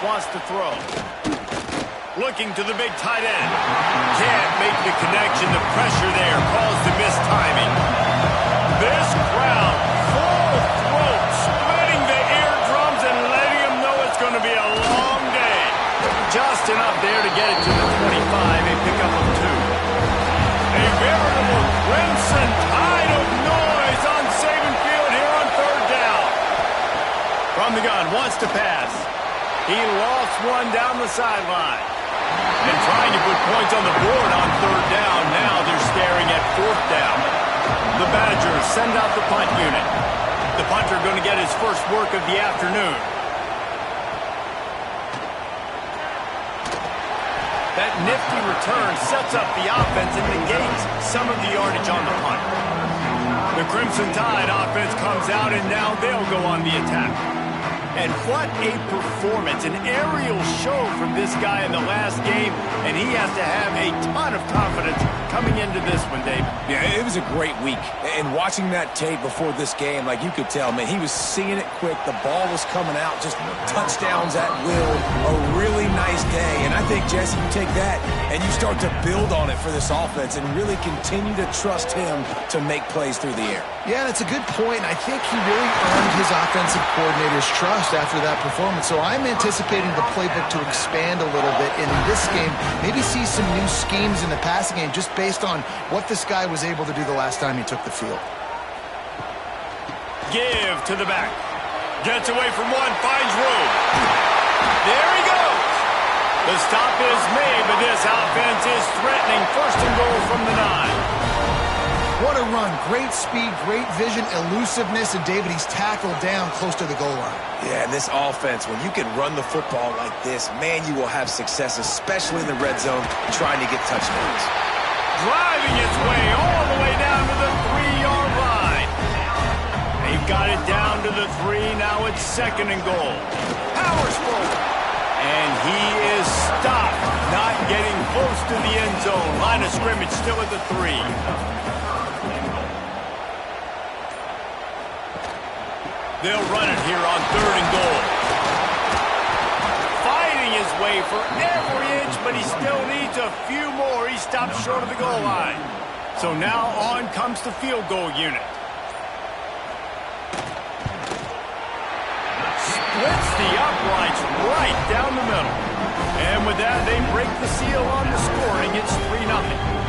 wants to throw. Looking to the big tight end. Can't make the connection. The pressure there caused the missed timing. This crowd, full throat, splitting the eardrums and letting them know it's going to be a long day. Just enough there to get it to the 25, a pickup of 2. A veritable crimson tide of noise on Saban Field here on 3rd down. From the gun, wants to pass. He lost one down the sideline. And trying to put points on the board on 3rd down. Now they're staring at 4th down. The Badgers send out the punt unit. The punter going to get his first work of the afternoon. That nifty return sets up the offense and negates some of the yardage on the punt. The Crimson Tide offense comes out, and now they'll go on the attack. And what a performance, an aerial show from this guy in the last game, and he has to have a ton of confidence coming into this one, David. Yeah, it was a great week. And watching that tape before this game, like you could tell, man, he was seeing it quick. The ball was coming out, just touchdowns at will. A really nice day. And I think, Jesse, you take that and you start to build on it for this offense and really continue to trust him to make plays through the air. Yeah, that's a good point. I think he really earned his offensive coordinator's trust after that performance. So I'm anticipating the playbook to expand a little bit in this game. Maybe see some new schemes in the passing game just based on what this guy was able to do the last time he took the field. Give to the back. Gets away from one, finds room. There he goes. The stop is made, but this offense is threatening. 1st and goal from the 9. What a run. Great speed, great vision, elusiveness, and David, he's tackled down close to the goal line. Yeah, and this offense, when you can run the football like this, man, you will have success, especially in the red zone, trying to get touchdowns. Driving its way all the way down to the 3-yard line. They've got it down to the 3. Now it's 2nd and goal. Powers forward. And he is stopped, not getting close to the end zone. Line of scrimmage still at the 3. They'll run it here on 3rd and goal. Fighting his way for every inch, but he still needs a few more. He stops short of the goal line. So now on comes the field goal unit. Splits the uprights right down the middle. And with that, they break the seal on the scoring. It's 3-0.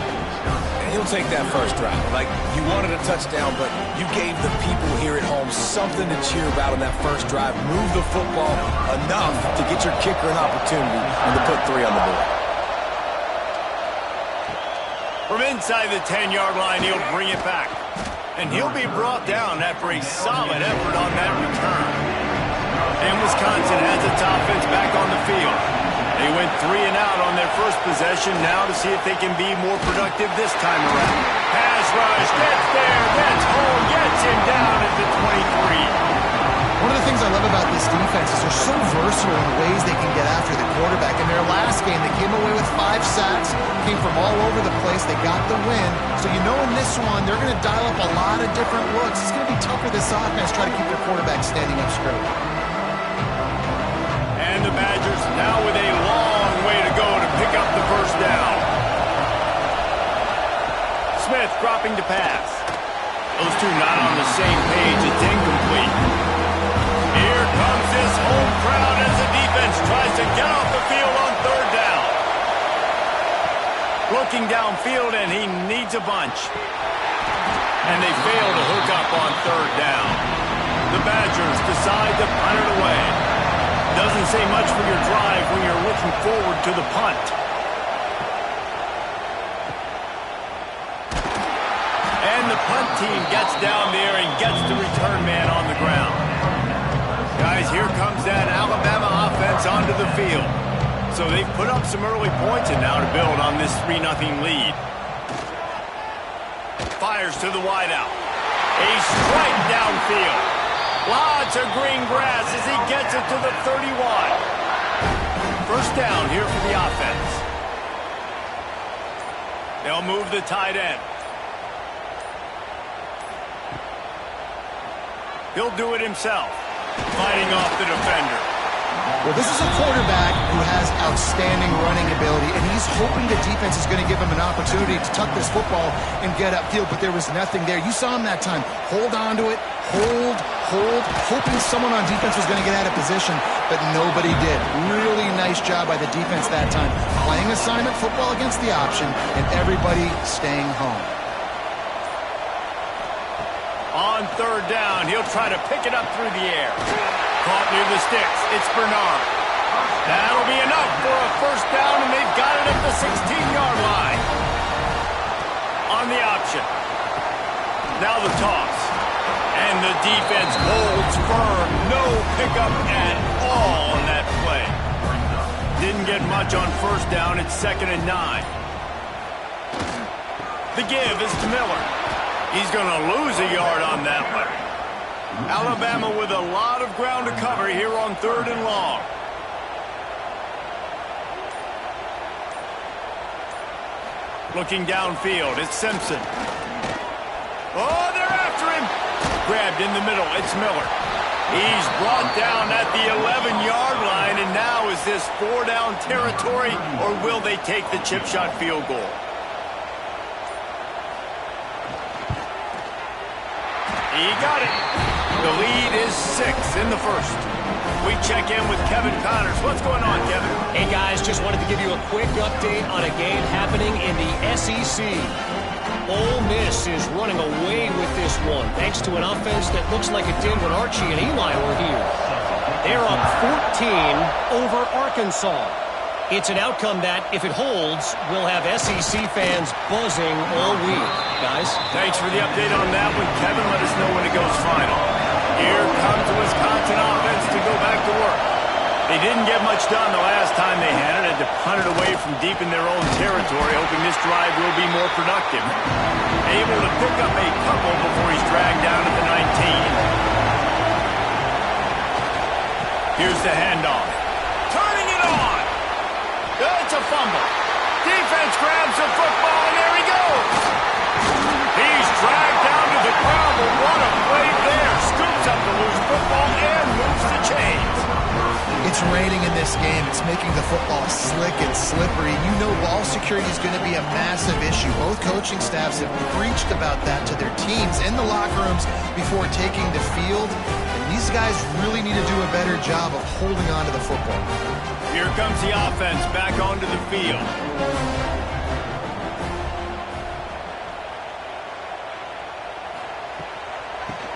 He'll take that first drive. Like, you wanted a touchdown, but you gave the people here at home something to cheer about on that first drive. Move the football enough to get your kicker an opportunity and to put 3 on the board. From inside the 10-yard line, he'll bring it back. And he'll be brought down after a solid effort on that return. And Wisconsin has its offense back on the field. They went 3 and out on their first possession. Now to see if they can be more productive this time around. Pass rush, gets there, gets home, gets him down at the 23. One of the things I love about this defense is they're so versatile in the ways they can get after the quarterback. In their last game, they came away with 5 sacks, came from all over the place. They got the win. So you know in this one, they're going to dial up a lot of different looks. It's going to be tough for this offense to try to keep their quarterback standing up straight. And the Badgers now with a long way to go to pick up the first down. Smith dropping to pass. Those two not on the same page. It's incomplete. Here comes this home crowd as the defense tries to get off the field on 3rd down. Looking downfield, and he needs a bunch. And they fail to hook up on 3rd down. The Badgers decide to punt it away. Doesn't say much for your drive when you're looking forward to the punt. And the punt team gets down there and gets the return man on the ground. Guys, here comes that Alabama offense onto the field. So they've put up some early points and now to build on this 3-0 lead. Fires to the wideout. A strike downfield. Lots of green grass as he gets it to the 31. First down here for the offense. They'll move the tight end. He'll do it himself, fighting off the defender. Well, this is a quarterback who has outstanding running ability, and he's hoping the defense is going to give him an opportunity to tuck this football and get upfield, but there was nothing there. You saw him that time. Hold on to it, hold, hoping someone on defense was going to get out of position, but nobody did. Really nice job by the defense that time. Playing assignment football against the option, and everybody staying home. On third down, he'll try to pick it up through the air. Caught near the sticks. It's Bernard. That'll be enough for a first down, and they've got it at the 16-yard line. On the option. Now the toss. And the defense holds firm. No pickup at all on that play. Didn't get much on first down. It's 2nd and 9. The give is to Miller. He's going to lose a yard on that one. Alabama with a lot of ground to cover here on 3rd and long. Looking downfield, it's Simpson. Oh, they're after him. Grabbed in the middle, it's Miller. He's brought down at the 11-yard line, and now is this 4-down territory, or will they take the chip shot field goal? He got it. The lead is 6 in the first. We check in with Kevin Connors. What's going on, Kevin? Hey, guys, just wanted to give you a quick update on a game happening in the SEC. Ole Miss is running away with this one, thanks to an offense that looks like it did when Archie and Eli were here. They're up 14 over Arkansas. It's an outcome that, if it holds, will have SEC fans buzzing all week. Guys? Thanks for the update on that one, Kevin. Let us know when it goes final. Here comes the Wisconsin offense to go back to work. They didn't get much done the last time they had it. Had to punt it away from deep in their own territory, hoping this drive will be more productive. Able to pick up a couple before he's dragged down at the 19. Here's the handoff. Turning it on. It's a fumble. Defense grabs the football, and there he goes. He's dragged down to the ground, but what a play there. Scoops up the loose football and moves the chains. It's raining in this game. It's making the football slick and slippery. You know ball security is going to be a massive issue. Both coaching staffs have preached about that to their teams in the locker rooms before taking the field. And these guys really need to do a better job of holding on to the football. Here comes the offense back onto the field.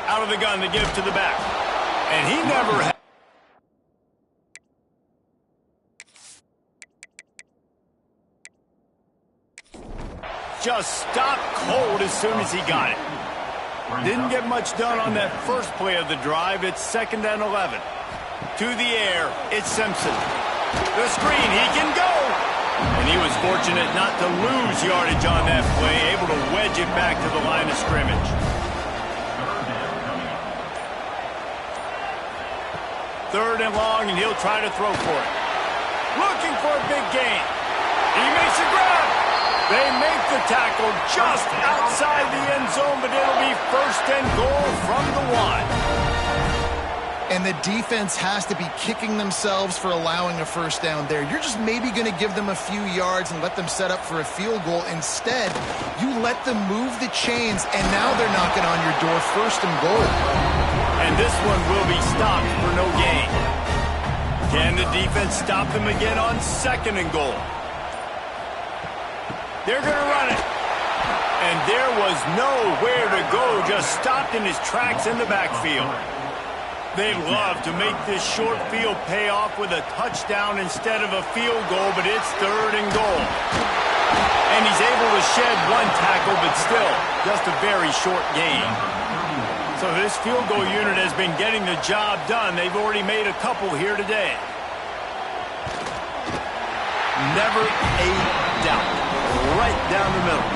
Out of the gun to give to the back. And he never had. Just stopped cold as soon as he got it. Didn't get much done on that first play of the drive. It's 2nd and 11. To the air, it's Simpson. The screen, he can go. And he was fortunate not to lose yardage on that play, able to wedge it back to the line of scrimmage. 3rd and long, and he'll try to throw for it. Looking for a big gain. He makes a grab. They make the tackle just outside the end zone, but it'll be 1st and goal from the 1. And the defense has to be kicking themselves for allowing a first down there. You're just maybe going to give them a few yards and let them set up for a field goal. Instead, you let them move the chains, and now they're knocking on your door, 1st and goal. And this one will be stopped for no gain. Can the defense stop them again on 2nd and goal? They're going to run it. And there was nowhere to go, just stopped in his tracks in the backfield. They love to make this short field pay off with a touchdown instead of a field goal, but it's 3rd and goal. And he's able to shed one tackle, but still just a very short gain. So this field goal unit has been getting the job done. They've already made a couple here today. Never a doubt. Right down the middle.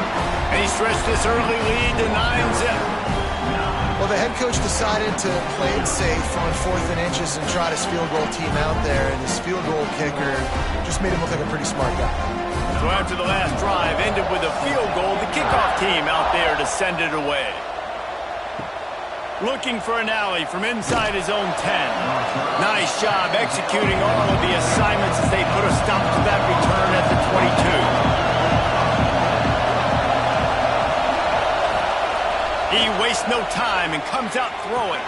And he stretched this early lead to 9-zip. Well, the head coach decided to play it safe on 4th and inches and trot his field goal team out there, and his field goal kicker just made him look like a pretty smart guy. So after the last drive ended with a field goal, the kickoff team out there to send it away. Looking for an alley from inside his own 10. Nice job executing all of the assignments as they put a stop to that return at the 22. He wastes no time and comes out throwing.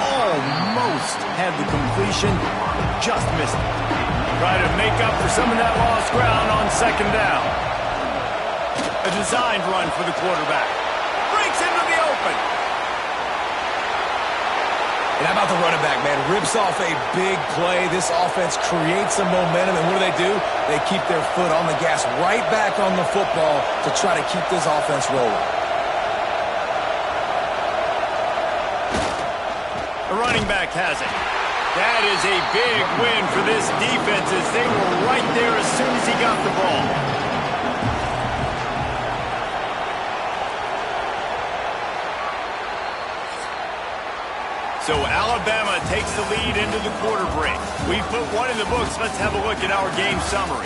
Almost had the completion, just missed it. Try to make up for some of that lost ground on second down. A designed run for the quarterback. Breaks into the open. And how about the running back, man? Rips off a big play. This offense creates some momentum, and what do? They keep their foot on the gas right back on the football to try to keep this offense rolling. The running back has it. That is a big win for this defense as they were right there as soon as he got the ball. So Alabama takes the lead into the quarter break. We put one in the books. Let's have a look at our game summary.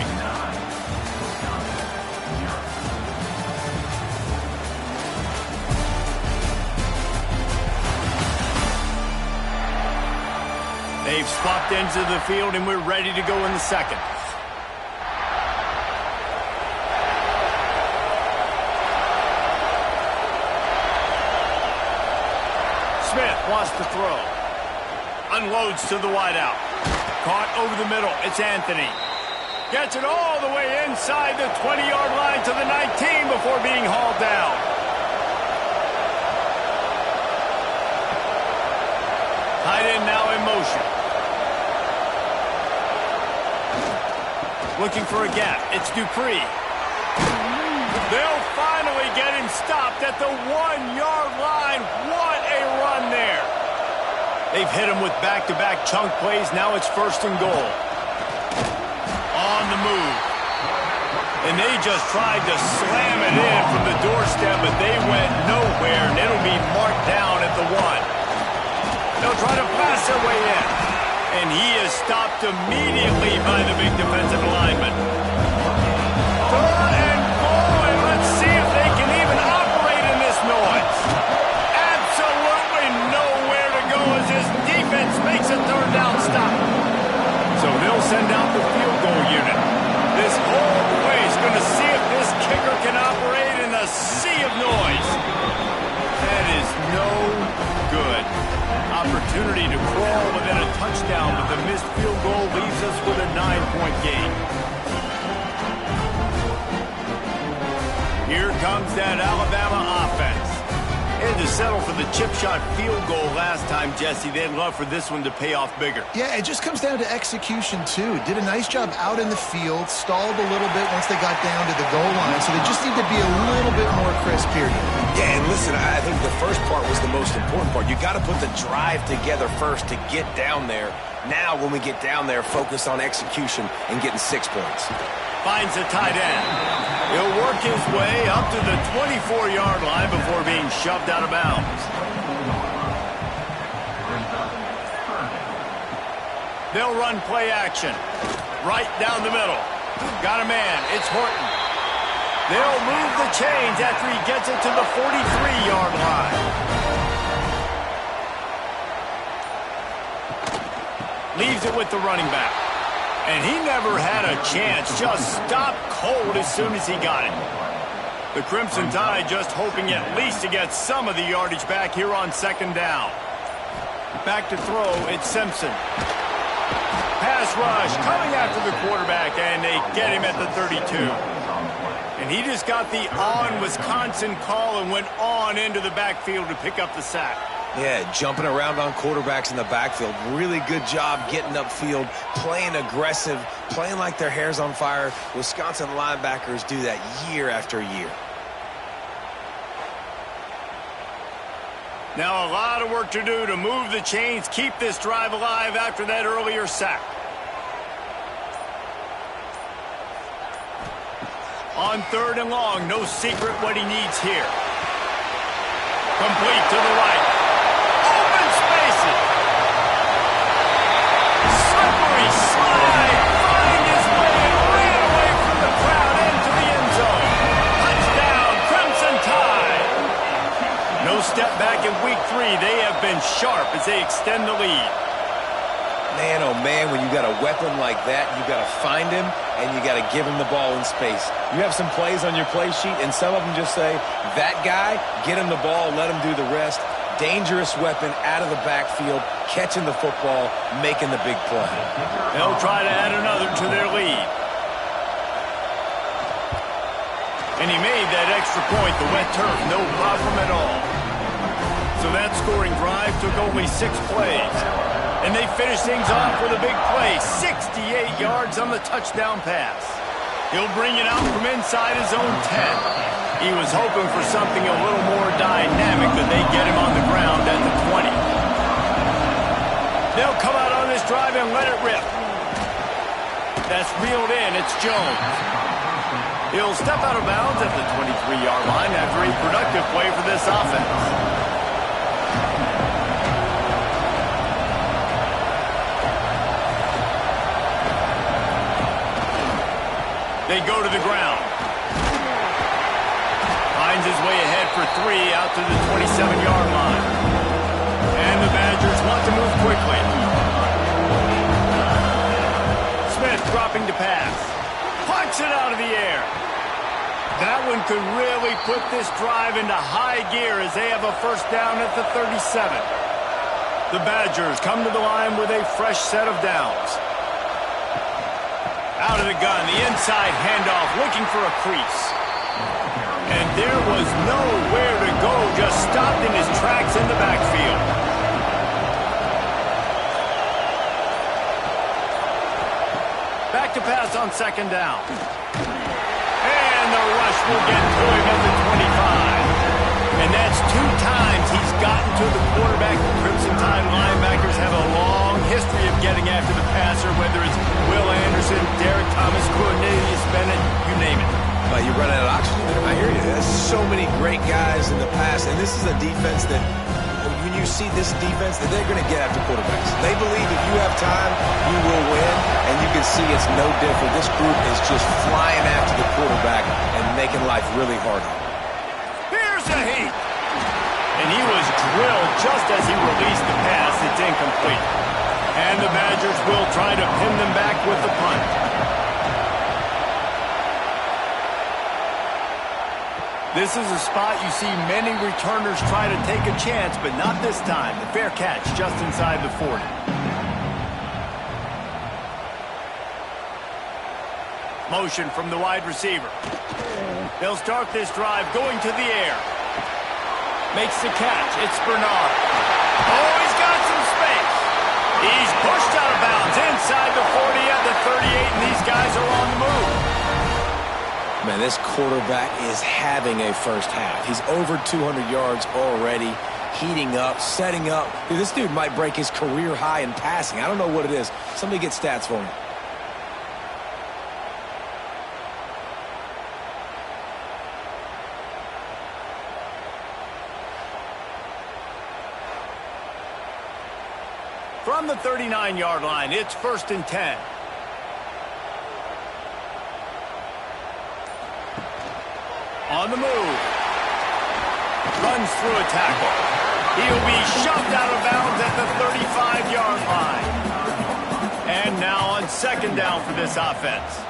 They've swapped ends of the field, and we're ready to go in the second. Smith wants to throw. Unloads to the wideout. Caught over the middle. It's Anthony. Gets it all the way inside the 20-yard line to the 19 before being hauled down. Tight end now in motion. Looking for a gap. It's Dupree. They'll finally get him stopped at the 1-yard line. What a run there. They've hit him with back-to-back chunk plays. Now it's 1st and goal. On the move. And they just tried to slam it in from the doorstep, but they went nowhere, and it'll be marked down at the 1. They'll try to pass their way in. And he is stopped immediately by the big defensive lineman. 3rd and goal, and let's see if they can even operate in this noise. Absolutely nowhere to go as his defense makes a 3rd down stop. So they'll send out the field goal unit. This whole play is going to see if this kicker can operate in a sea of noise. That is no good. Opportunity to crawl within a touchdown, but the missed field goal leaves us with a 9-point game. Here comes that Alabama offense. They had to settle for the chip shot field goal last time, Jesse. They'd love for this one to pay off bigger. Yeah, it just comes down to execution, too. Did a nice job out in the field, stalled a little bit once they got down to the goal line, so they just need to be a little bit more crisp here. Yeah, and listen, I think the first part was the most important part. You got to put the drive together first to get down there. Now, when we get down there, focus on execution and getting 6 points. Finds a tight end. He'll work his way up to the 24-yard line before being shoved out of bounds. They'll run play action. Right down the middle. Got a man. It's Horton. They'll move the chains after he gets it to the 43-yard line. Leaves it with the running back. And he never had a chance. Just stopped cold as soon as he got it. The Crimson Tide just hoping at least to get some of the yardage back here on 2nd down. Back to throw. It's Simpson. Pass rush coming after the quarterback, and they get him at the 32. And he just got the on-Wisconsin call and went on into the backfield to pick up the sack. Yeah, jumping around on quarterbacks in the backfield. Really good job getting upfield, playing aggressive, playing like their hair's on fire. Wisconsin linebackers do that year after year. Now a lot of work to do to move the chains, keep this drive alive after that earlier sack. On 3rd and long, no secret what he needs here. Complete to the right. Open spaces. Slippery slide. Find his way and ran away from the crowd into the end zone. Touchdown, Crimson Tide. No step back in week 3. They have sharp as they extend the lead. Man, oh man, when you got a weapon like that, you got to find him and you got to give him the ball in space. You have some plays on your play sheet, and some of them just say, that guy, get him the ball, let him do the rest. Dangerous weapon out of the backfield, catching the football, making the big play. They'll try to add another to their lead. And he made that extra point, the wet turf, no problem at all. So that scoring drive took only 6 plays. And they finish things off with a big play, 68 yards on the touchdown pass. He'll bring it out from inside his own 10. He was hoping for something a little more dynamic, but they get him on the ground at the 20. They'll come out on this drive and let it rip. That's reeled in. It's Jones. He'll step out of bounds at the 23-yard line after a productive play for this offense. They go to the ground. Finds his way ahead for 3 out to the 27-yard line. And the Badgers want to move quickly. Smith dropping to pass. Punts it out of the air. That one could really put this drive into high gear as they have a first down at the 37. The Badgers come to the line with a fresh set of downs. Out of the gun, the inside handoff, looking for a crease. And there was nowhere to go, just stopped in his tracks in the backfield. Back to pass on second down. And the rush will get to him at the 25. And that's 2 times he's gotten to the quarterback. The Crimson Tide linebackers have a long history of getting after the passer, whether it's Will Anderson, Derek Thomas, Cornelius Bennett, you name it. You run out of oxygen. I hear you. There's so many great guys in the past, and this is a defense that, when you see this defense, that they're going to get after quarterbacks. They believe if you have time, you will win, and you can see it's no different. This group is just flying after the quarterback and making life really hard. Here's a heat. And he was drilled just as he released the pass. It's incomplete. And the Badgers will try to pin them back with the punt. This is a spot you see many returners try to take a chance, but not this time. The fair catch just inside the 40. Motion from the wide receiver. They'll start this drive going to the air. Makes the catch. It's Bernard. Oh, he's got some space. He's pushed out of bounds inside the 40 at the 38, and these guys are on the move. Man, this quarterback is having a first half. He's over 200 yards already, heating up, setting up. Dude, this dude might break his career high in passing. I don't know what it is. Somebody get stats for him. From the 39-yard line, it's 1st and 10. On the move. Runs through a tackle. He'll be shoved out of bounds at the 35-yard line. And now on second down for this offense.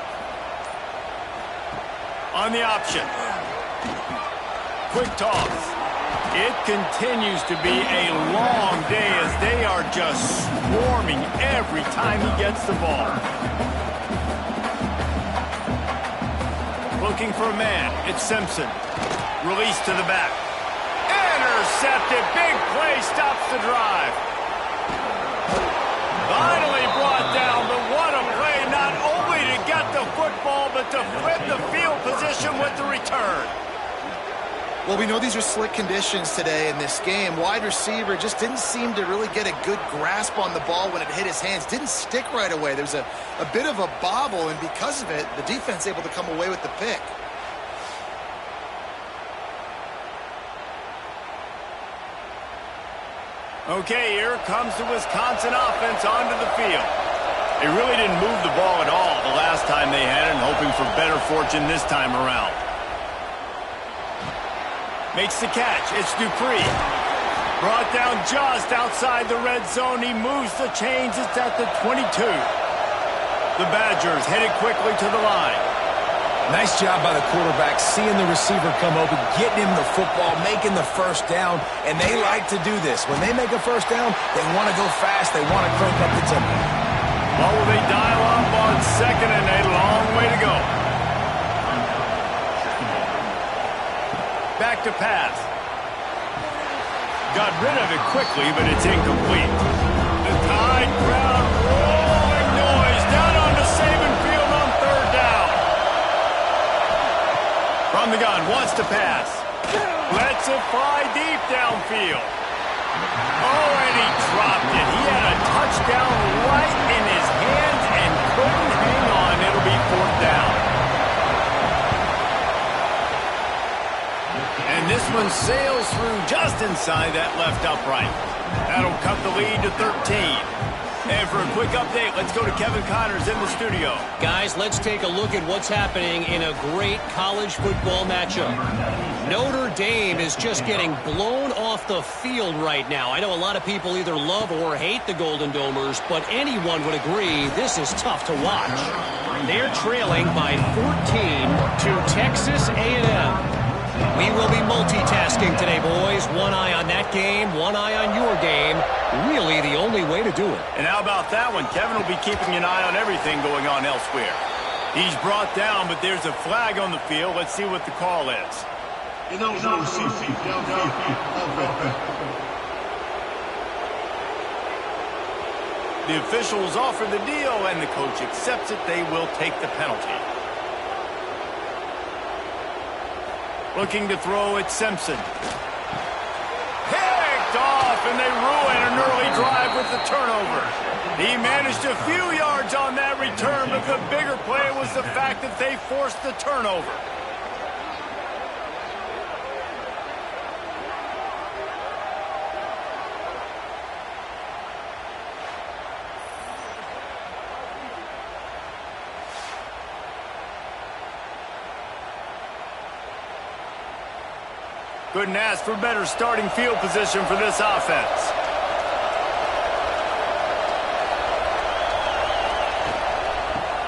On the option. Quick toss. It continues to be a long day as they are just swarming every time he gets the ball. Looking for a man. It's Simpson. Release to the back. Intercepted. Big play stops the drive. Finally brought down, but what a play. Not only to get the football, but to flip the field position with the return. Well, we know these are slick conditions today in this game. Wide receiver just didn't seem to really get a good grasp on the ball when it hit his hands. Didn't stick right away. There was a bit of a bobble, and because of it, the defense able to come away with the pick. Okay, here comes the Wisconsin offense onto the field. They really didn't move the ball at all the last time they had it, and hoping for better fortune this time around. Makes the catch. It's Dupree. Brought down just outside the red zone. He moves the chains. It's at the 22. The Badgers headed quickly to the line. Nice job by the quarterback, seeing the receiver come open, getting him the football, making the first down, and they like to do this. When they make a first down, they want to go fast. They want to crank up the tempo. What will they dial up on second and a long way to go? Back to pass. Got rid of it quickly, but it's incomplete. The Tide crowd rolling noise down onto Saban Field on third down. From the gun, wants to pass. Lets it fly deep downfield. Oh, and he dropped it. He had a touchdown right in his hands and couldn't hang on. It'll be fourth down. And this one sails through just inside that left upright. That'll cut the lead to 13. And for a quick update, let's go to Kevin Connors in the studio. Guys, let's take a look at what's happening in a great college football matchup. Notre Dame is just getting blown off the field right now. I know a lot of people either love or hate the Golden Domers, but anyone would agree this is tough to watch. They're trailing by 14 to Texas A&M. We will be multitasking today, boys. One eye on that game, one eye on your game. Really the only way to do it. And how about that one? Kevin will be keeping an eye on everything going on elsewhere. He's brought down, but there's a flag on the field. Let's see what the call is. The officials offer the deal, and the coach accepts it. They will take the penalty. Looking to throw at Simpson. Picked off, and they ruin an early drive with the turnover. He managed a few yards on that return, but the bigger play was the fact that they forced the turnover. Couldn't ask for better starting field position for this offense.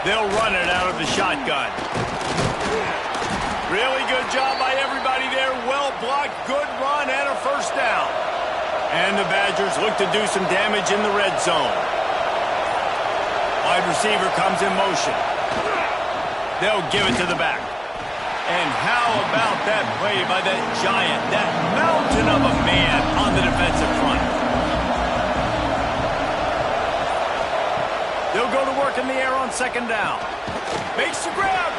They'll run it out of the shotgun. Really good job by everybody there. Well blocked, good run, and a first down. And the Badgers look to do some damage in the red zone. Wide receiver comes in motion. They'll give it to the back. And how about that play by that giant, that mountain of a man on the defensive front? They'll go to work in the air on second down. Makes the grab.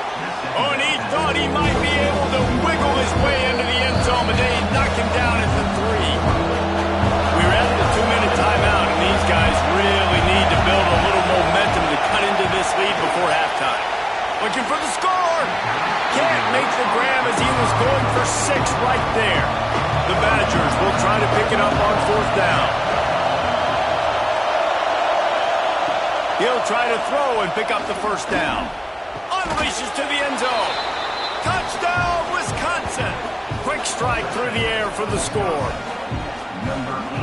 Oh, and he thought he might be able to wiggle his way into the end zone, but they knocked him down at the 3. We're at the 2-minute timeout, and these guys really need to build a little momentum to cut into this lead before halftime. Looking for the score. Can't make the grab as he was going for 6 right there. The Badgers will try to pick it up on fourth down. He'll try to throw and pick up the first down. Unleashes to the end zone. Touchdown, Wisconsin. Quick strike through the air for the score.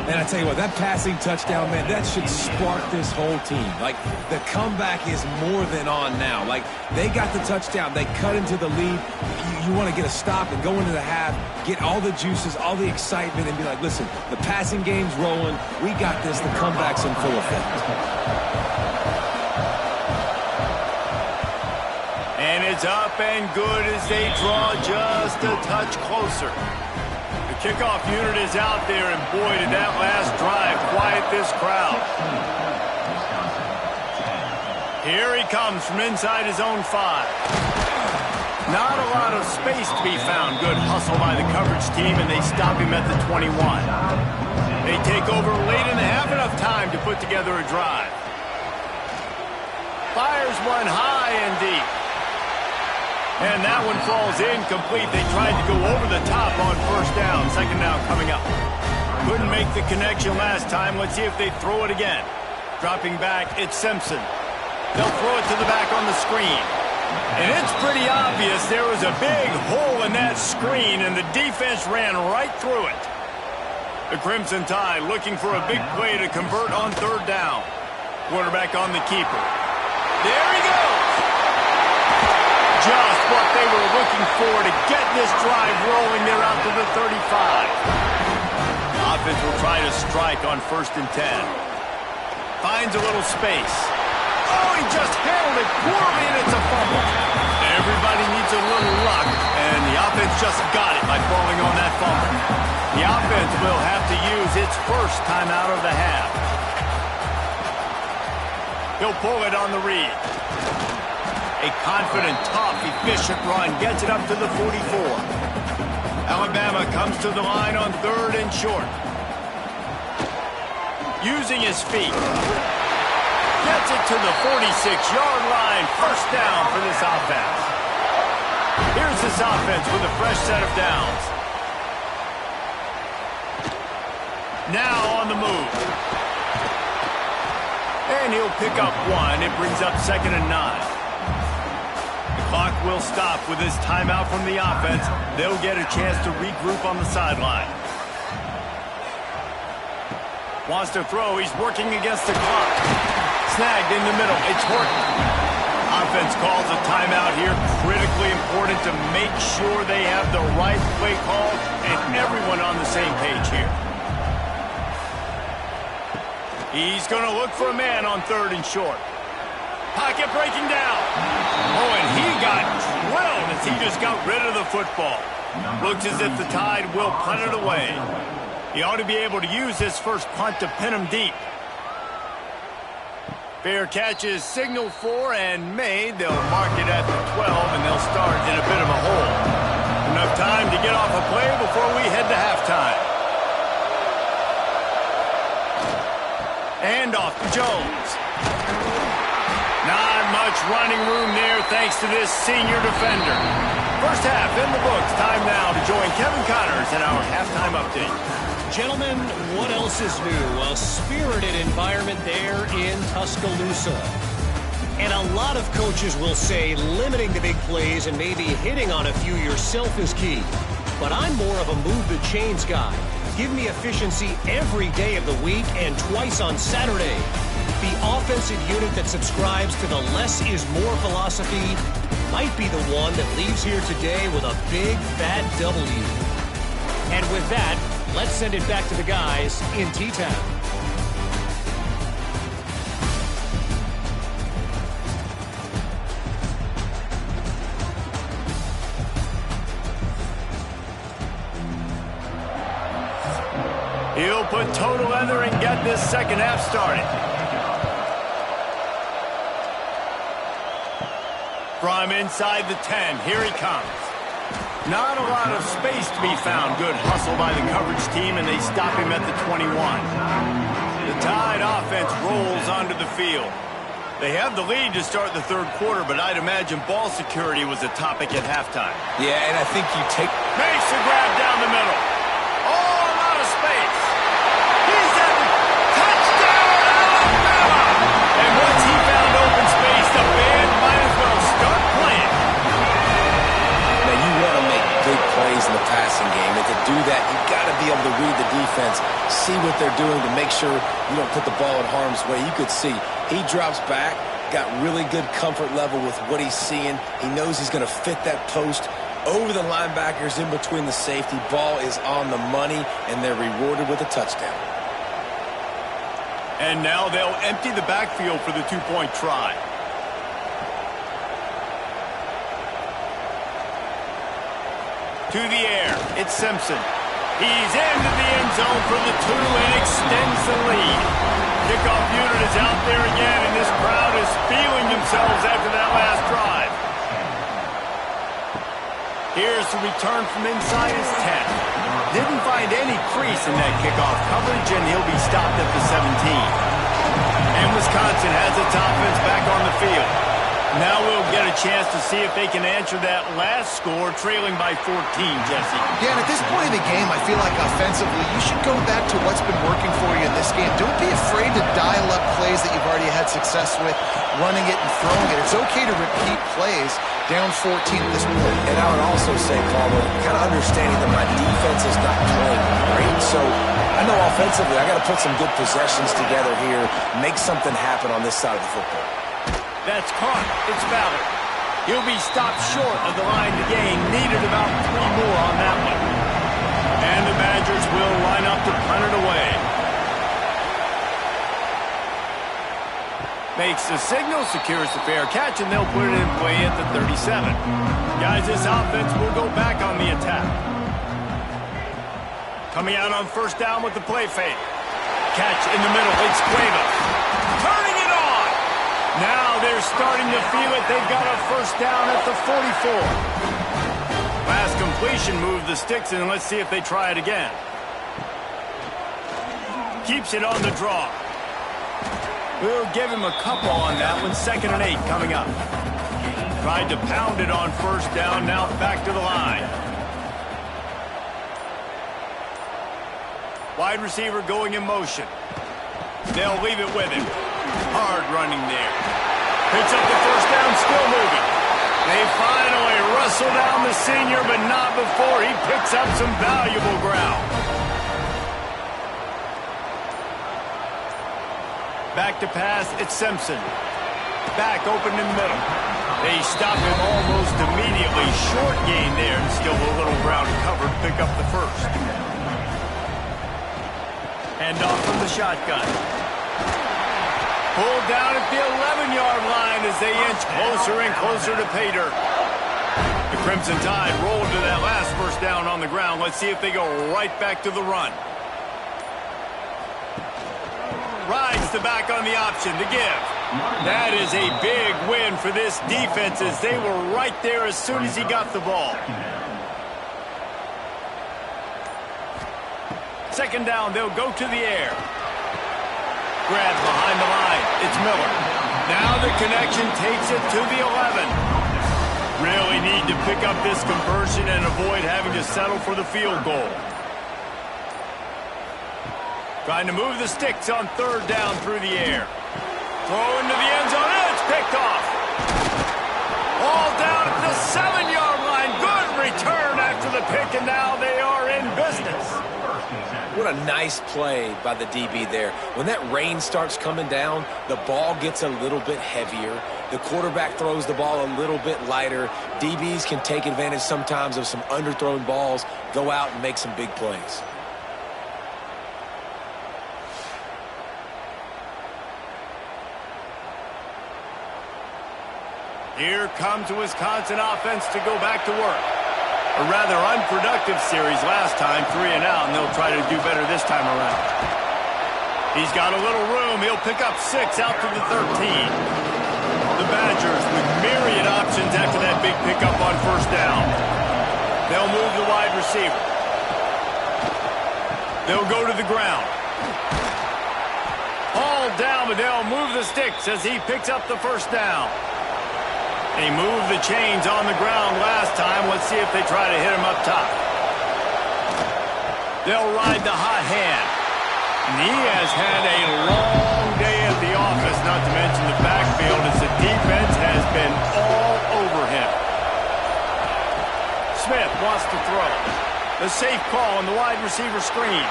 And I tell you what, that passing touchdown, man, that should spark this whole team. Like, the comeback is more than on now. Like, they got the touchdown. They cut into the lead. You want to get a stop and go into the half, get all the juices, all the excitement, and be like, listen, the passing game's rolling. We got this. The comeback's in full effect. And it's up and good as they draw just a touch closer. The kickoff unit is out there, and boy, did that last drive quiet this crowd. Here he comes from inside his own 5. Not a lot of space to be found. Good hustle by the coverage team, and they stop him at the 21. They take over late in the half, enough time to put together a drive. Fires one high and deep. And that one falls incomplete. They tried to go over the top on first down. Second down coming up. Couldn't make the connection last time. Let's see if they throw it again. Dropping back, it's Simpson. They'll throw it to the back on the screen. And it's pretty obvious there was a big hole in that screen, and the defense ran right through it. The Crimson Tide looking for a big play to convert on third down. Quarterback on the keeper. There he goes! Just what they were looking for to get this drive rolling. They're out to the 35. Offense will try to strike on 1st and 10. Finds a little space. Oh, he just handled it poorly, and it's a fumble. Everybody needs a little luck, and the offense just got it by falling on that fumble. The offense will have to use its first timeout of the half. He'll pull it on the read. A confident, tough, efficient run gets it up to the 44. Alabama comes to the line on 3rd and short. Using his feet. Gets it to the 46-yard line. 1st down for this offense. Here's this offense with a fresh set of downs. Now on the move. And he'll pick up 1. It brings up 2nd and 9. The clock will stop with this timeout from the offense. They'll get a chance to regroup on the sideline. Wants to throw. He's working against the clock. Snagged in the middle. It's Horton. Offense calls a timeout here. Critically important to make sure they have the right play call and everyone on the same page here. He's going to look for a man on 3rd and short. Pocket breaking down. Oh, and he got drilled as he just got rid of the football. Looks as if the Tide will punt it away. He ought to be able to use this first punt to pin him deep. Fair catch is signaled for and made. They'll mark it at the 12, and they'll start in a bit of a hole. Enough time to get off a play before we head to halftime. And off to Jones. Not much running room there thanks to this senior defender. First half in the books. Time now to join Kevin Connors in our halftime update. Gentlemen, what else is new? A spirited environment there in Tuscaloosa. And a lot of coaches will say limiting the big plays and maybe hitting on a few yourself is key. But I'm more of a move the chains guy. Give me efficiency every day of the week and twice on Saturday. The offensive unit that subscribes to the less is more philosophy might be the one that leaves here today with a big fat W. And with that, let's send it back to the guys in T-Town. He'll put total leather and get this second half started. From inside the 10, here he comes. Not a lot of space to be found. Good hustle by the coverage team, and they stop him at the 21. The Tide offense rolls onto the field. They have the lead to start the third quarter, but I'd imagine ball security was a topic at halftime. Yeah, and I think you take... Makes the grab down the middle. All out of space. He's at the touchdown, Alabama! And once he found open space, the band might as well start playing. Now, you want to make big plays in the passing game, and to do that, you've got to be able to read the defense, see what they're doing to make sure you don't put the ball in harm's way. You could see he drops back, got really good comfort level with what he's seeing. He knows he's going to fit that post over the linebackers in between the safety. Ball is on the money, and they're rewarded with a touchdown. And now they'll empty the backfield for the two-point try. To the air, it's Simpson. He's into the end zone for the 2 and extends the lead. Kickoff unit is out there again, and this crowd is feeling themselves after that last drive. Here's the return from inside his 10. Didn't find any crease in that kickoff coverage, and he'll be stopped at the 17. And Wisconsin has its offense back on the field. Now we'll get a chance to see if they can answer that last score, trailing by 14, Jesse. Yeah, and at this point in the game, I feel like offensively, you should go back to what's been working for you in this game. Don't be afraid to dial up plays that you've already had success with, running it and throwing it. It's okay to repeat plays. Down 14 at this point. And I would also say, Paulo, kind of understanding that my defense is not playing great. So I know offensively I got to put some good possessions together here, make something happen on this side of the football. That's caught. It's Ballard. He'll be stopped short of the line to gain. Needed about 3 more on that one. And the Badgers will line up to punt it away. Makes the signal, secures the fair catch, and they'll put it in play at the 37. Guys, this offense will go back on the attack. Coming out on first down with the play fake. Catch in the middle. It's Cuevas. Turning it on. Now they're starting to feel it. They've got a first down at the 44. Last completion moved the sticks, and let's see if they try it again. Keeps it on the draw. We'll give him a couple on that one. 2nd and 8 coming up. Tried to pound it on first down. Now back to the line. Wide receiver going in motion. They'll leave it with him. Hard running there. Picks up the first down, still moving. They finally wrestle down the senior, but not before he picks up some valuable ground. Back to pass, it's Simpson. Back open in the middle. They stop him almost immediately. Short gain there, and still a little ground covered. Pick up the first. Hand off from the shotgun. Pulled down at the 11-yard line as they inch closer and closer to pay dirt. The Crimson Tide rolled to that last first down on the ground. Let's see if they go right back to the run. Rides the back on the option to give. That is a big win for this defense as they were right there as soon as he got the ball. 2nd down, they'll go to the air. Grab behind the line. It's Miller. Now the connection takes it to the 11. Really need to pick up this conversion and avoid having to settle for the field goal. Trying to move the sticks on 3rd down through the air. Throw into the end zone. It's picked off. All down at the 7-yard line. Good return after the pick, and now they are in business. What a nice play by the DB there. When that rain starts coming down, the ball gets a little bit heavier. The quarterback throws the ball a little bit lighter. DBs can take advantage sometimes of some underthrown balls, go out and make some big plays. Here comes the Wisconsin offense to go back to work. A rather unproductive series last time, 3 and out, and they'll try to do better this time around. He's got a little room. He'll pick up 6 out to the 13. The Badgers with myriad options after that big pickup on first down. They'll move the wide receiver. They'll go to the ground. All down, but they'll move the sticks as he picks up the first down. They moved the chains on the ground last time. Let's see if they try to hit him up top. They'll ride the hot hand. And he has had a long day at the office, not to mention the backfield, as the defense has been all over him. Smith wants to throw. The safe call on the wide receiver screen.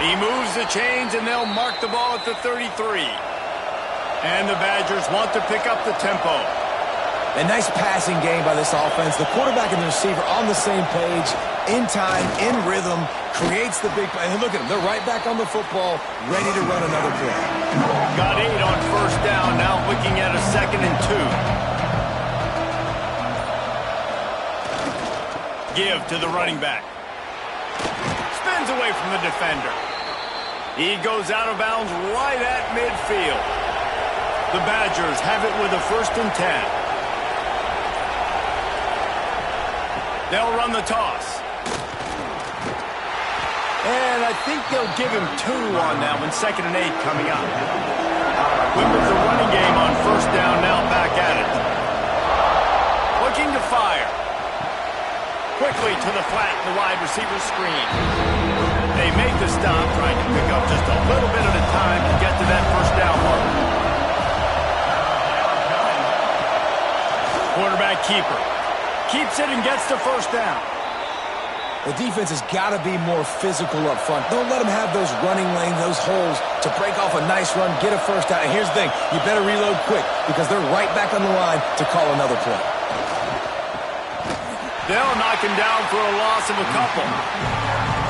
He moves the chains, and they'll mark the ball at the 33. And the Badgers want to pick up the tempo. A nice passing game by this offense. The quarterback and the receiver on the same page, in time, in rhythm, creates the big play. And look at them. They're right back on the football, ready to run another play. Got 8 on first down. Now looking at a 2nd and 2. Give to the running back. Spins away from the defender. He goes out of bounds right at midfield. The Badgers have it with a 1st and 10. They'll run the toss. And I think they'll give him 2 on that one. 2nd and 8 coming up. With the running game on first down, now back at it. Looking to fire. Quickly to the flat, the wide receiver screen. They make the stop, trying to pick up just a little bit at a time to get to that first down mark. quarterback keeper. Keeps it and gets the first down. The defense has got to be more physical up front. Don't let them have those running lanes, those holes to break off a nice run, get a first down. And here's the thing, you better reload quick because they're right back on the line to call another play. They'll knock him down for a loss of a couple.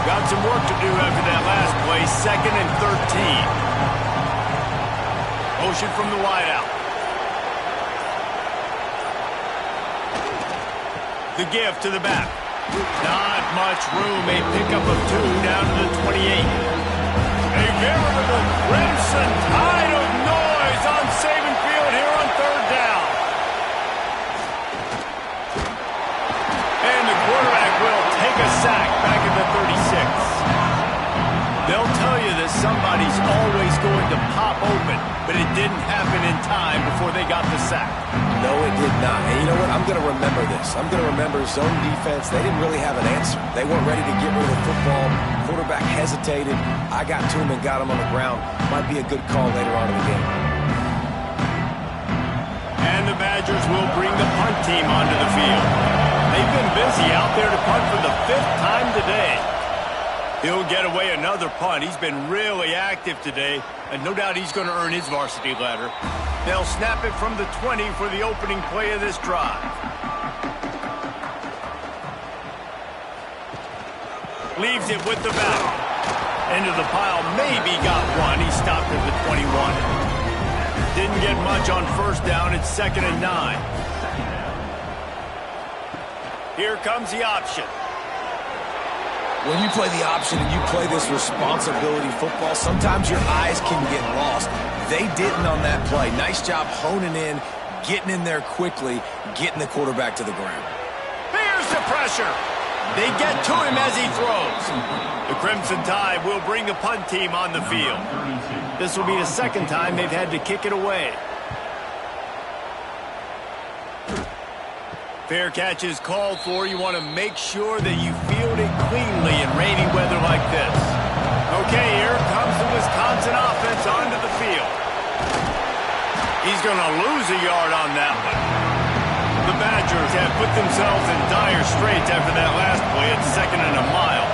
Got some work to do after that last play, 2nd and 13. Motion from the wideout. The give to the back. Not much room. A pickup of 2 down to the 28. A veritable crimson tide of noise on Saban Field here on 3rd down. And the quarterback will take a sack back at the 36. They'll tell you that somebody's always going to pop open, but it didn't happen in time before they got the sack. No, it did not. And you know what? I'm going to remember this. I'm going to remember zone defense. They didn't really have an answer. They weren't ready to get rid of the football. Quarterback hesitated. I got to him and got him on the ground. Might be a good call later on in the game. And the Badgers will bring the punt team onto the field. They've been busy out there to punt for the 5th time today. He'll get away another punt. He's been really active today, and no doubt he's going to earn his varsity ladder. They'll snap it from the 20 for the opening play of this drive. Leaves it with the back. Into the pile, maybe got one. He stopped at the 21. Didn't get much on first down. It's 2nd and 9. Here comes the option. When you play the option and you play this responsibility football, sometimes your eyes can get lost. They didn't on that play. Nice job honing in, getting in there quickly, getting the quarterback to the ground. Here's the pressure. They get to him as he throws. The Crimson Tide will bring the punt team on the field. This will be the 2nd time they've had to kick it away. Fair catch is called for. You want to make sure that you field it cleanly in rainy weather like this. Okay, here comes the Wisconsin offense onto the field. He's going to lose a yard on that one. The Badgers have put themselves in dire straits after that last play at 2nd and a mile.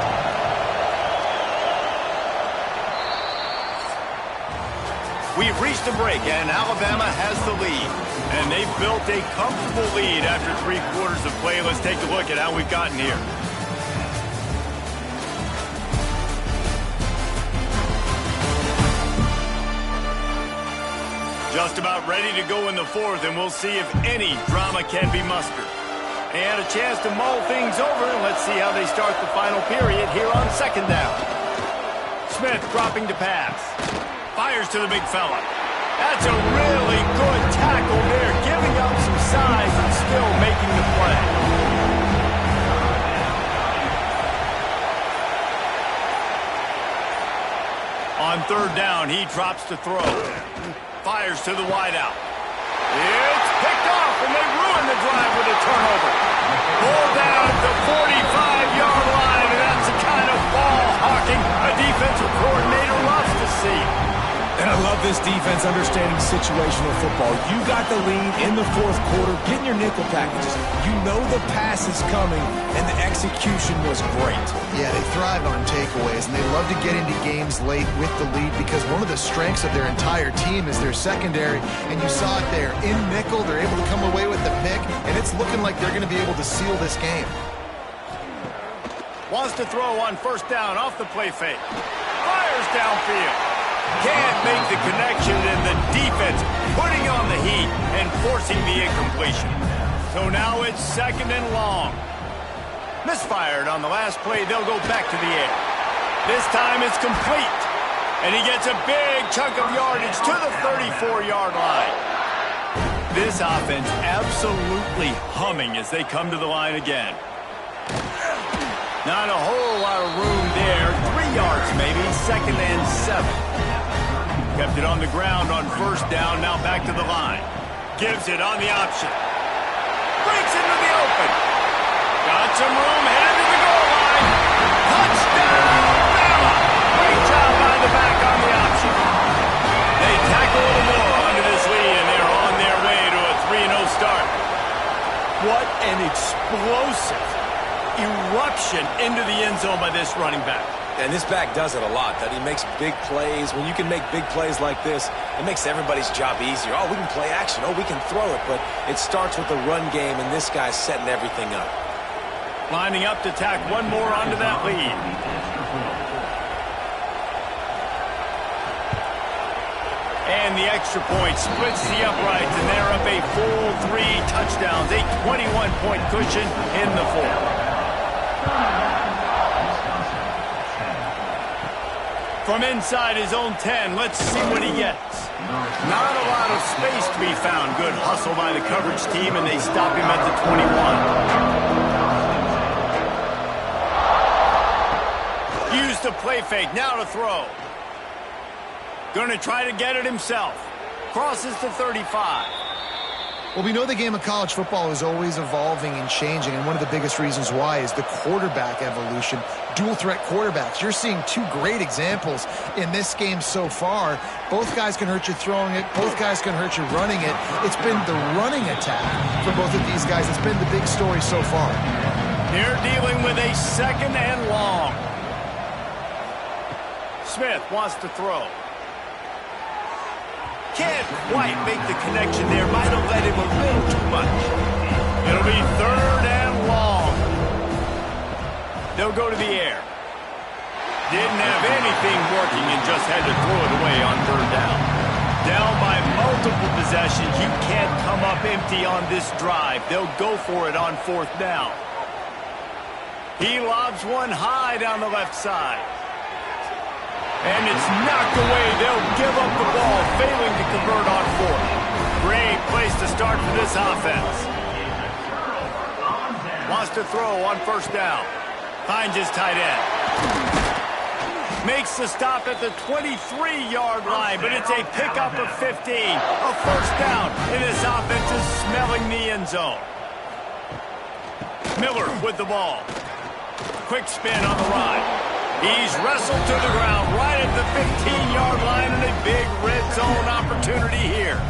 We've reached a break, and Alabama has the lead. And they've built a comfortable lead after 3 quarters of play. Let's take a look at how we've gotten here. Just about ready to go in the 4th, and we'll see if any drama can be mustered. And a chance to mull things over. Let's see how they start the final period here on 2nd down. Smith dropping to pass. Fires to the big fella. That's a really good tackle there, giving up some size and still making the play. On 3rd down, he drops to throw. Fires to the wideout. It's picked off, and they ruin the drive with a turnover. Pulled down at the 45-yard line, and that's the kind of ball hawking a defensive coordinator loves to see. And I love this defense understanding situational football. You got the lead in the 4th quarter, getting your nickel packages. You know the pass is coming, and the execution was great. Yeah, they thrive on takeaways, and they love to get into games late with the lead because one of the strengths of their entire team is their secondary, and you saw it there. In nickel, they're able to come away with the pick, and it's looking like they're going to be able to seal this game. Wants to throw on 1st down off the play fake. Fires downfield. Can't make the connection, and the defense putting on the heat and forcing the incompletion. So now it's 2nd and long. Misfired on the last play. They'll go back to the air. This time it's complete. And he gets a big chunk of yardage to the 34-yard line. This offense absolutely humming as they come to the line again. Not a whole lot of room there. 3 yards maybe, 2nd and 7. Kept it on the ground on 1st down, now back to the line. Gives it on the option. Breaks into the open. Got some room, headed to the goal line. Touchdown, Bama! Great job by the back on the option. They tackle a little more onto this lead, and they're on their way to a 3-0 start. What an explosive eruption into the end zone by this running back. And this back does it a lot, that he makes big plays. When you can make big plays like this, it makes everybody's job easier. Oh, we can play action. Oh, we can throw it. But it starts with the run game, and this guy's setting everything up. Lining up to tack one more onto that lead. And the extra point splits the uprights, and they're up a full 3 touchdowns, a 21-point cushion in the fourth. From inside his own 10, let's see what he gets. Not a lot of space to be found. Good hustle by the coverage team, and they stop him at the 21. Use the play fake, now to throw. Going to try to get it himself. Crosses to 35. Well, we know the game of college football is always evolving and changing, and one of the biggest reasons why is the quarterback evolution. Dual-threat quarterbacks. You're seeing 2 great examples in this game so far. Both guys can hurt you throwing it. Both guys can hurt you running it. It's been the running attack for both of these guys. It's been the big story so far. They're dealing with a 2nd and long. Smith wants to throw. Can't quite make the connection there. Might have led him a little too much. It'll be 3rd and long. They'll go to the air. Didn't have anything working and just had to throw it away on 3rd down. Down by multiple possessions. You can't come up empty on this drive. They'll go for it on 4th down. He lobs one high down the left side. And it's knocked away. They'll give up the ball, failing to convert on 4th. Great place to start for this offense. Wants to throw on 1st down. Finds his tight end. Makes the stop at the 23-yard line, but it's a pickup of 15. A 1st down, and this offense is smelling the end zone. Miller with the ball. Quick spin on the ride. He's wrestled to the ground right at the 15-yard line, and a big red zone opportunity here.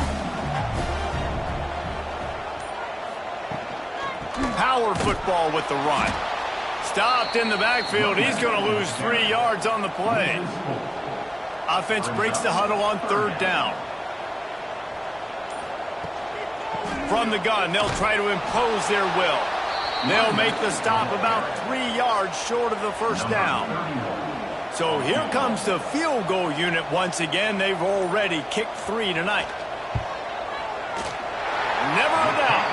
Power football with the run. Stopped in the backfield. He's going to lose 3 yards on the play. Offense breaks the huddle on 3rd down. From the gun, they'll try to impose their will. They'll make the stop about 3 yards short of the 1st down. So here comes the field goal unit once again. They've already kicked 3 tonight. Never a doubt.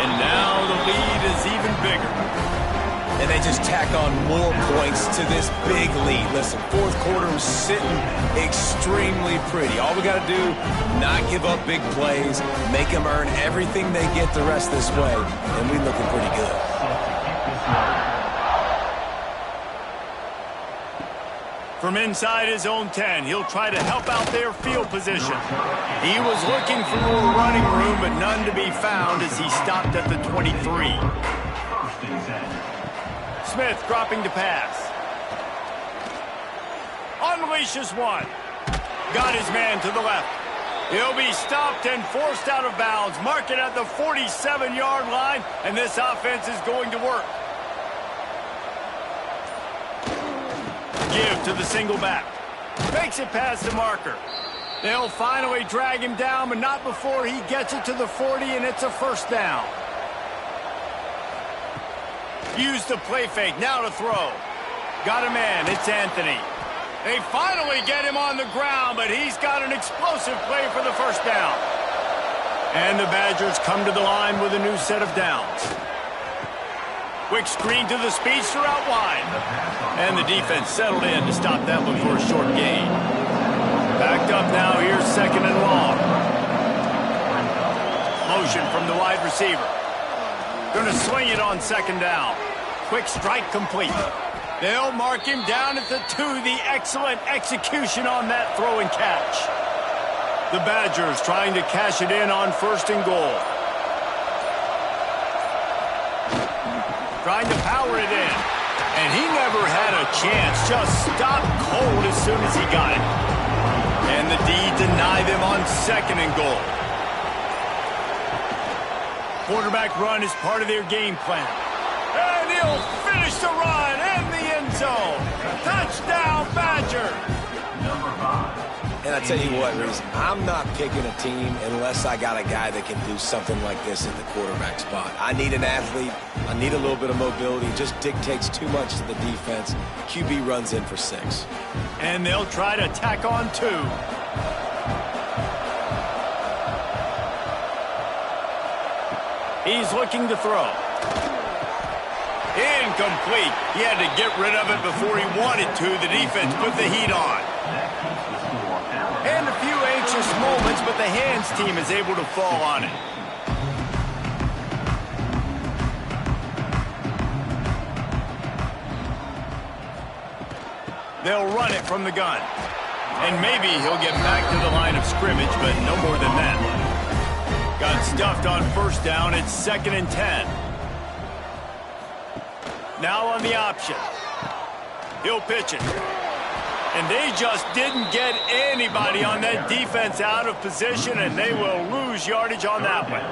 And now the lead is even bigger. And they just tack on more points to this big lead. Listen, 4th quarter was sitting extremely pretty. All we got to do, not give up big plays, make them earn everything they get the rest of this way, and we're looking pretty good. From inside his own 10, he'll try to help out their field position. He was looking for more running room, but none to be found as he stopped at the 23. Smith dropping to pass. Unleashes one. Got his man to the left. He'll be stopped and forced out of bounds. Mark it at the 47-yard line, and this offense is going to work. Give to the single back. Makes it past the marker. They'll finally drag him down, but not before he gets it to the 40, and it's a 1st down. Use the play fake, now to throw. Got a man, it's Anthony. They finally get him on the ground, but he's got an explosive play for the 1st down. And the Badgers come to the line with a new set of downs. Quick screen to the speedster out wide. And the defense settled in to stop that one for a short gain. Backed up now, here's 2nd and long. Motion from the wide receiver. Going to swing it on 2nd down. Quick strike complete. They'll mark him down at the 2. The excellent execution on that throw and catch. The Badgers trying to cash it in on 1st and goal. Trying to power it in. And he never had a chance. Just stopped cold as soon as he got it. And the D denied them on 2nd and goal. quarterback run is part of their game plan. And he'll finish the run in the end zone. Touchdown, Badger. And I tell you what, Reese, I'm not picking a team unless I got a guy that can do something like this at the quarterback spot. I need an athlete. I need a little bit of mobility. It just dictates too much to the defense. QB runs in for 6. And they'll try to tack on 2. He's looking to throw. Incomplete. He had to get rid of it before he wanted to. The defense put the heat on. And a few anxious moments, but the hands team is able to fall on it. They'll run it from the gun. And maybe he'll get back to the line of scrimmage, but no more than that. Got stuffed on first down. It's 2nd and 10. Now on the option. He'll pitch it. And they just didn't get anybody on that defense out of position, and they will lose yardage on that one.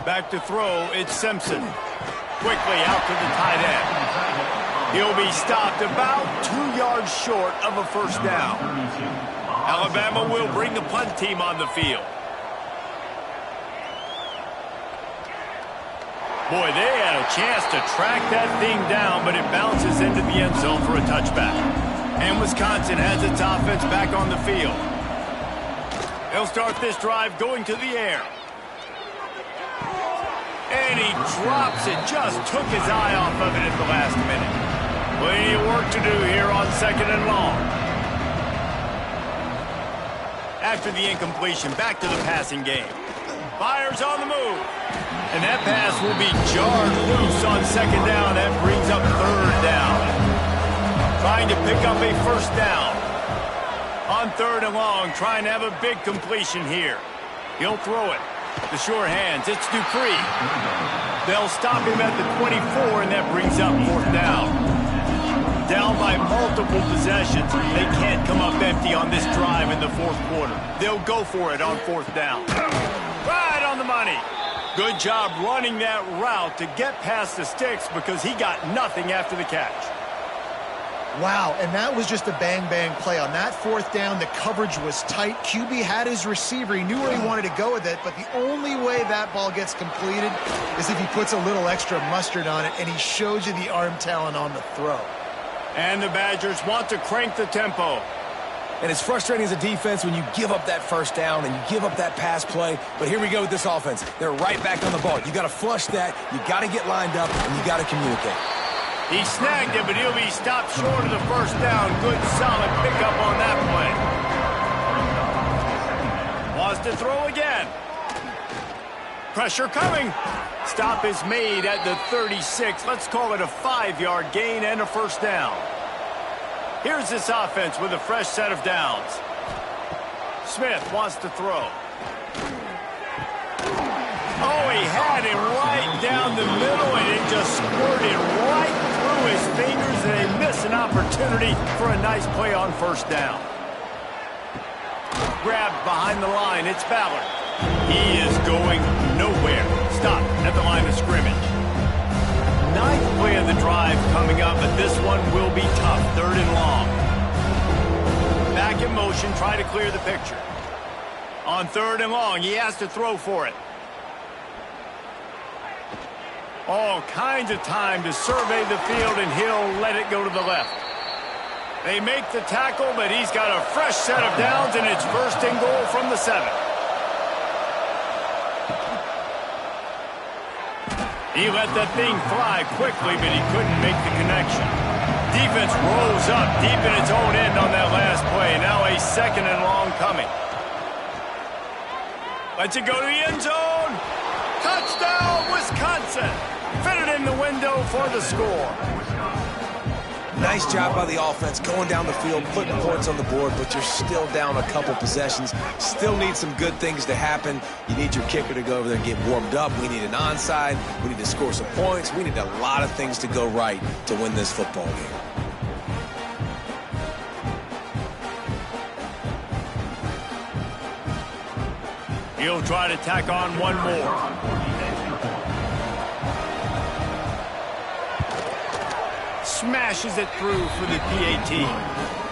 Back to throw, it's Simpson. Quickly out to the tight end. He'll be stopped about 2 yards short of a first down. Alabama will bring the punt team on the field. Boy, they had a chance to track that thing down, but it bounces into the end zone for a touchback. And Wisconsin has its offense back on the field. They'll start this drive going to the air. And he drops it, just took his eye off of it at the last minute. Plenty of work to do here on 2nd and long. After the incompletion, back to the passing game. Fires on the move. And that pass will be jarred loose on 2nd down. That brings up 3rd down. Trying to pick up a first down. On 3rd and long, trying to have a big completion here. He'll throw it. The sure hands, it's Dupree. They'll stop him at the 24, and that brings up 4th down. Down by multiple possessions. They can't come up empty on this drive in the 4th quarter. They'll go for it on 4th down. Right on the money. Good job running that route to get past the sticks because he got nothing after the catch. Wow, and that was just a bang-bang play. On that 4th down, the coverage was tight. QB had his receiver. He knew where he wanted to go with it, but the only way that ball gets completed is if he puts a little extra mustard on it, and he shows you the arm talent on the throw. And the Badgers want to crank the tempo. And it's frustrating as a defense when you give up that first down and you give up that pass play. But here we go with this offense. They're right back on the ball. You got to flush that. You got to get lined up, and you got to communicate. He snagged it, but he'll be stopped short of the first down. Good, solid pickup on that play. Wants to throw again. Pressure coming. Stop is made at the 36. Let's call it a 5-yard gain and a first down. Here's this offense with a fresh set of downs. Smith wants to throw. Oh, he had him right down the middle, and it just squirted right through his fingers, and they miss an opportunity for a nice play on first down. Grabbed behind the line. It's Ballard. He is going nowhere. Stop at the line of scrimmage. 9th play of the drive coming up, but this one will be tough. 3rd and long. Back in motion, try to clear the picture. On 3rd and long, he has to throw for it. All kinds of time to survey the field, and he'll let it go to the left. They make the tackle, but he's got a fresh set of downs, and it's 1st and goal from the 7. He let that thing fly quickly, but he couldn't make the connection. Defense rolls up deep in its own end on that last play. Now a 2nd and long coming. Lets it go to the end zone. Touchdown, Wisconsin. Fitted in the window for the score. Nice job by the offense going down the field, putting points on the board, but you're still down a couple possessions. Still need some good things to happen. You need your kicker to go over there and get warmed up. We need an onside. We need to score some points. We need a lot of things to go right to win this football game. He'll try to tack on one more. Smashes it through for the PAT.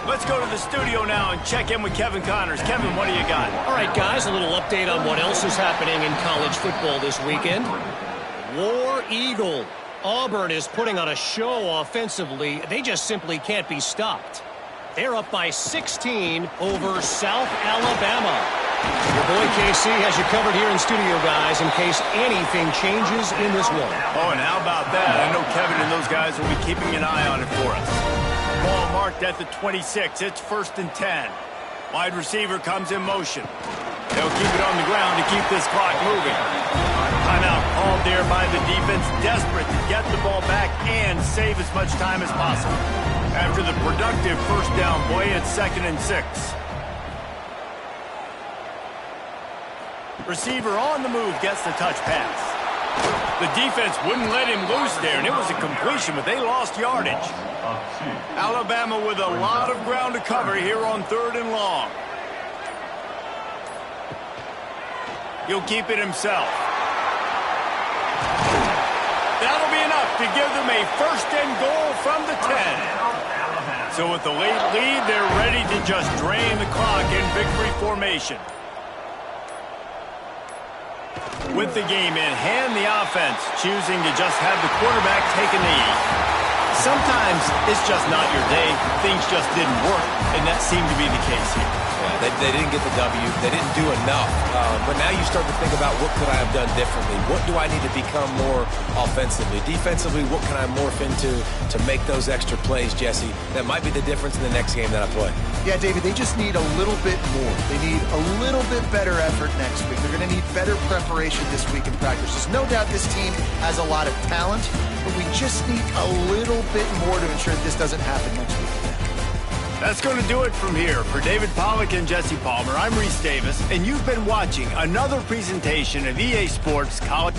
Let's go to the studio now and check in with Kevin Connors. Kevin, what do you got? All right, guys, a little update on what else is happening in college football this weekend. War Eagle. Auburn is putting on a show offensively. They just simply can't be stopped. They're up by 16 over South Alabama. Your boy KC has you covered here in studio, guys, in case anything changes in this one. Oh, and how about that? I know Kevin and those guys will be keeping an eye on it for us. Ball marked at the 26. It's 1st and 10. Wide receiver comes in motion. They'll keep it on the ground to keep this clock moving. Timeout called there by the defense, desperate to get the ball back and save as much time as possible. After the productive first down play, it's 2nd and 6. Receiver on the move gets the touch pass. The defense wouldn't let him loose there, and it was a completion, but they lost yardage. Alabama with a lot of ground to cover here on 3rd and long. He'll keep it himself. That'll be enough to give them a 1st and goal from the 10. So with the late lead, they're ready to just drain the clock in victory formation. With the game in hand, the offense choosing to just have the quarterback take a knee. Sometimes it's just not your day. Things just didn't work, and that seemed to be the case here. Yeah, they didn't get the W. They didn't do enough. But now you start to think about what could I have done differently? What do I need to become more offensively? Defensively, what can I morph into to make those extra plays, Jesse? That might be the difference in the next game that I play. Yeah, David, they just need a little bit more. They need a little bit better effort next week. They're going to need better preparation this week in practice. There's no doubt this team has a lot of talent, but we just need a little bit more to ensure that this doesn't happen next week. That's going to do it from here. For David Pollack and Jesse Palmer, I'm Reese Davis, and you've been watching another presentation of EA Sports College.